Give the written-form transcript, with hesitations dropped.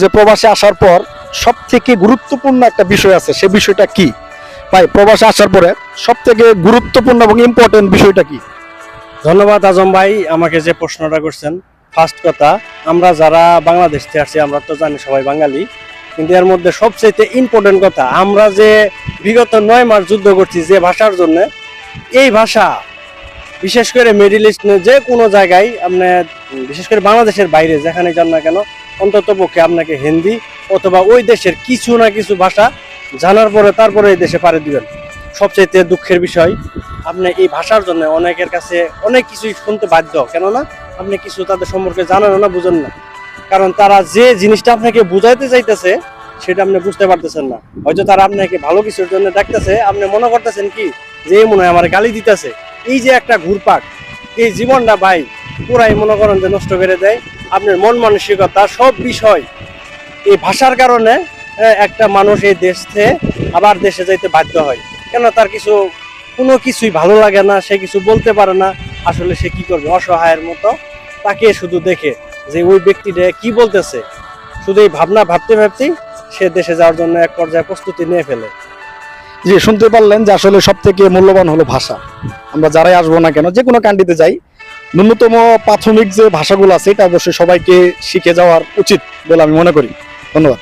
যে প্রবাসে আসার পর সব থেকে গুরুত্বপূর্ণ একটা বিষয় আছে, সে বিষয়টা কি ভাই? প্রবাসে আসার পরে সব থেকে গুরুত্বপূর্ণ এবং ইম্পর্টেন্ট বিষয়টা কি? ধন্যবাদ আজম ভাই, আমাকে যে প্রশ্নটা করছেন। ফার্স্ট কথা, আমরা যারা বাংলাদেশ থেকে আসছি আমরা তো জানি সবাই বাঙালি, কিন্তু এর মধ্যে সবচেয়ে ইম্পর্টেন্ট কথা, আমরা যে বিগত 9 মাস যুদ্ধ করছি যে ভাষার জন্য, এই ভাষা বিশেষ করে মিডিল ইস্ট যে কোনো জায়গায় আপনি, বিশেষ করে বাংলাদেশের বাইরে যেখানে যান না কেন, অন্তত পক্ষে আপনাকে হিন্দি অথবা ওই দেশের কিছু না কিছু ভাষা জানার পরে তারপরে এই দেশে পাড়ি দিবেন। সবচেয়ে দুঃখের বিষয়, আপনি এই ভাষার জন্য অনেকের কাছে অনেক কিছুই শুনতে বাধ্য, কেননা আপনি কিছু তাদের সম্পর্কে জানেন না, বুঝেন না। কারণ তারা যে জিনিসটা আপনাকে বুঝাইতে চাইতেছে সেটা আপনি বুঝতে পারতেছেন না। হয়তো তারা আপনাকে ভালো কিছুর জন্য ডাকতেছে, আপনি মনে করতেছেন কি যে এই মনে হয় আমার গালি দিতেছে। এই যে একটা ঘুরপাক, এই জীবনটা ভাই পুরাই মনে করেন যে নষ্ট করে দেয় আপনার মন মানসিকতা সব বিষয়। এই ভাষার কারণে একটা মানুষ এই দেশ থেকে আবার দেশে যাইতে বাধ্য হয়, কেন তার কোনো কিছুই ভালো লাগে না, সে কিছু বলতে পারে না। আসলে সে কি করবে, অসহায়ের মতো তাকে শুধু দেখে যে ওই ব্যক্তিটা কি বলতেছে, শুধু এই ভাবনা ভাবতে ভাবতেই সে দেশে যাওয়ার জন্য এক পর্যায়ে প্রস্তুতি নিয়ে ফেলে। যে শুনতে পারলেন যে আসলে সব থেকে মূল্যবান হলো ভাষা। আমরা যারাই আসবো না কেন, যে কোনো কান্ট্রিতে যাই, ন্যূনতম প্রাথমিক যে ভাষাগুলো আছে এটা অবশ্যই সবাইকে শিখে যাওয়ার উচিত বলে আমি মনে করি। ধন্যবাদ।